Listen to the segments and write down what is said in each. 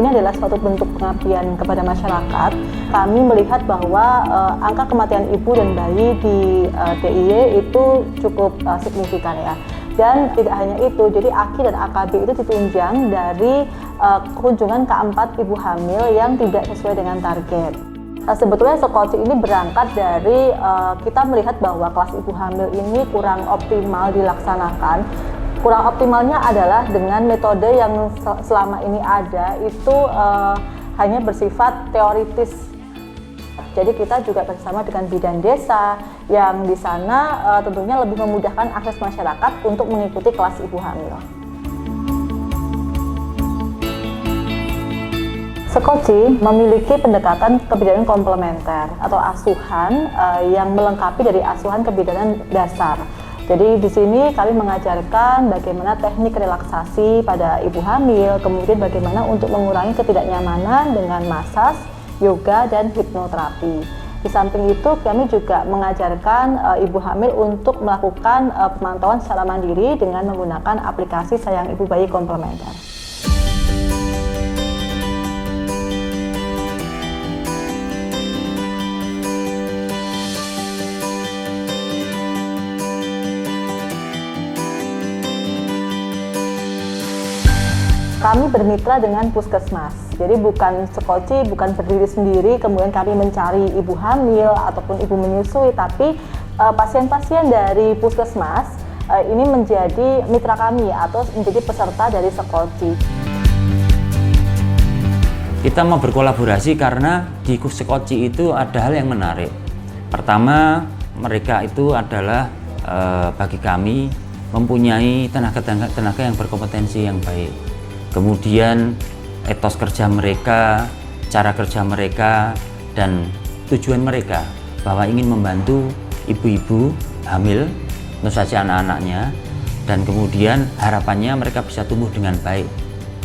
ini adalah suatu bentuk pengabdian kepada masyarakat. Kami melihat bahwa angka kematian ibu dan bayi di DIY itu cukup signifikan ya. Dan tidak hanya itu, jadi AKI dan AKB itu ditunjang dari kunjungan K4 ibu hamil yang tidak sesuai dengan target. Sebetulnya Sekoci ini berangkat dari kita melihat bahwa kelas ibu hamil ini kurang optimal dilaksanakan. Kurang optimalnya adalah dengan metode yang selama ini ada itu hanya bersifat teoritis. Jadi kita juga bersama dengan bidan desa yang di sana tentunya lebih memudahkan akses masyarakat untuk mengikuti kelas ibu hamil. Sekoci memiliki pendekatan kebidanan komplementer atau asuhan yang melengkapi dari asuhan kebidanan dasar. Jadi di sini kami mengajarkan bagaimana teknik relaksasi pada ibu hamil, kemudian bagaimana untuk mengurangi ketidaknyamanan dengan masas, yoga, dan hipnoterapi. Di samping itu kami juga mengajarkan ibu hamil untuk melakukan pemantauan secara mandiri dengan menggunakan aplikasi Sayang Ibu Bayi Komplementer. Kami bermitra dengan puskesmas, jadi bukan Sekoci, bukan berdiri sendiri, kemudian kami mencari ibu hamil ataupun ibu menyusui, tapi pasien-pasien dari puskesmas ini menjadi mitra kami atau menjadi peserta dari Sekoci. Kita mau berkolaborasi karena di Sekoci itu ada hal yang menarik. Pertama, mereka itu adalah bagi kami mempunyai tenaga yang berkompetensi yang baik. Kemudian etos kerja mereka, cara kerja mereka, dan tujuan mereka bahwa ingin membantu ibu-ibu hamil, tentu saja anak-anaknya, dan kemudian harapannya mereka bisa tumbuh dengan baik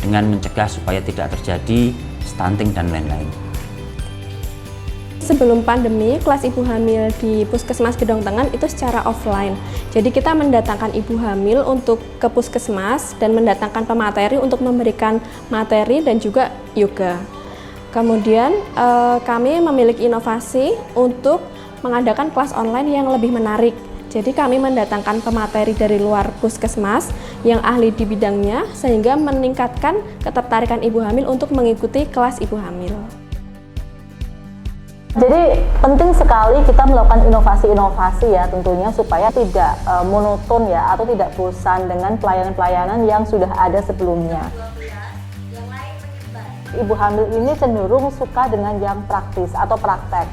dengan mencegah supaya tidak terjadi stunting dan lain-lain. Sebelum pandemi, kelas ibu hamil di Puskesmas Gedong Tengan itu secara offline. Jadi kita mendatangkan ibu hamil untuk ke puskesmas dan mendatangkan pemateri untuk memberikan materi dan juga yoga. Kemudian kami memiliki inovasi untuk mengadakan kelas online yang lebih menarik. Jadi kami mendatangkan pemateri dari luar puskesmas yang ahli di bidangnya sehingga meningkatkan ketertarikan ibu hamil untuk mengikuti kelas ibu hamil. Jadi penting sekali kita melakukan inovasi-inovasi ya tentunya supaya tidak monoton ya atau tidak bosan dengan pelayanan-pelayanan yang sudah ada sebelumnya. Ibu hamil ini cenderung suka dengan yang praktis atau praktek.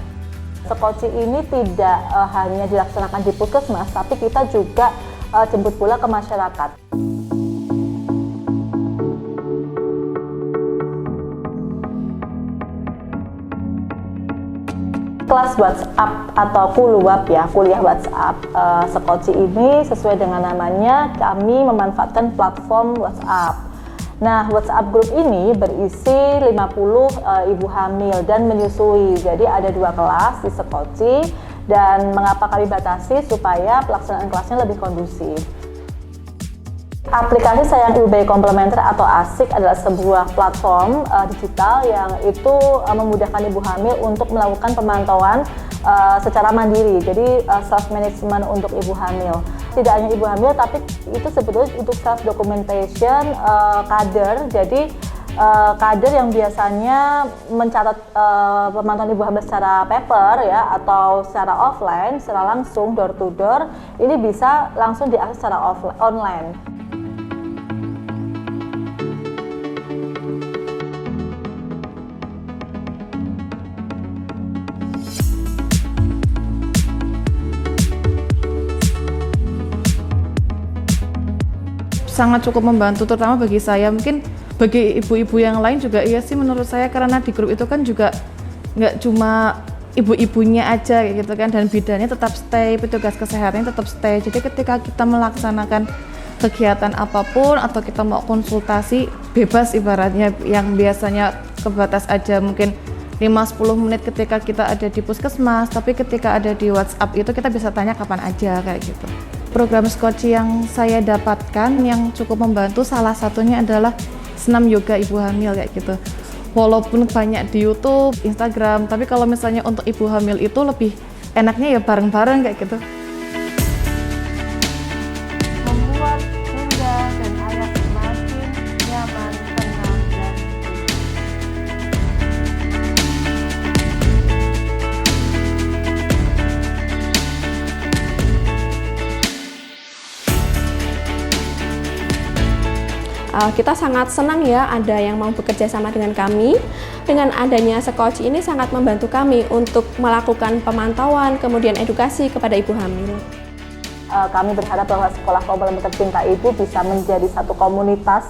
Sekoci ini tidak hanya dilaksanakan di puskesmas, tapi kita juga jemput bola ke masyarakat. Kelas WhatsApp atau Kuluwap ya, kuliah WhatsApp Sekoci ini sesuai dengan namanya kami memanfaatkan platform WhatsApp. Nah, WhatsApp group ini berisi 50 ibu hamil dan menyusui. Jadi ada 2 kelas di Sekoci dan mengapa kami batasi supaya pelaksanaan kelasnya lebih kondusif. Aplikasi Sayang Ibu Bayi Komplementer atau ASIK adalah sebuah platform digital yang itu memudahkan ibu hamil untuk melakukan pemantauan secara mandiri, jadi self management untuk ibu hamil. Tidak hanya ibu hamil, tapi itu sebetulnya untuk self documentation kader. Jadi kader yang biasanya mencatat pemantauan ibu hamil secara paper ya atau secara offline, secara langsung door to door, ini bisa langsung diakses secara online. Sangat cukup membantu, terutama bagi saya. Mungkin bagi ibu-ibu yang lain juga iya sih menurut saya, karena di grup itu kan juga nggak cuma ibu-ibunya aja gitu kan, dan bidannya tetap stay, petugas kesehatannya tetap stay. Jadi ketika kita melaksanakan kegiatan apapun atau kita mau konsultasi bebas ibaratnya, yang biasanya kebatas aja mungkin 5-10 menit ketika kita ada di puskesmas, tapi ketika ada di WhatsApp itu kita bisa tanya kapan aja kayak gitu. Program Sekoci yang saya dapatkan yang cukup membantu salah satunya adalah senam yoga ibu hamil kayak gitu. walaupun banyak di YouTube, Instagram, tapi kalau misalnya untuk ibu hamil itu lebih enaknya ya bareng-bareng kayak gitu. Membuat bunda dan ayah semakin nyaman, tenang, dan Kita sangat senang ya ada yang mau bekerja sama dengan kami. Dengan adanya Sekoci ini sangat membantu kami untuk melakukan pemantauan, kemudian edukasi kepada ibu hamil. Kami berharap bahwa Sekolah Komplementer Cinta Ibu bisa menjadi satu komunitas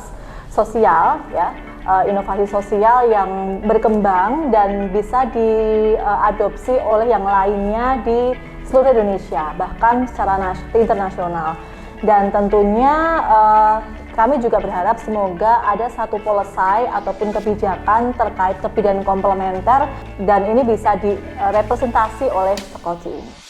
sosial, ya, inovasi sosial yang berkembang dan bisa diadopsi oleh yang lainnya di seluruh Indonesia, bahkan secara internasional. Dan tentunya kami juga berharap semoga ada satu policy ataupun kebijakan terkait kebidanan komplementer dan ini bisa direpresentasi oleh Sekoci ini.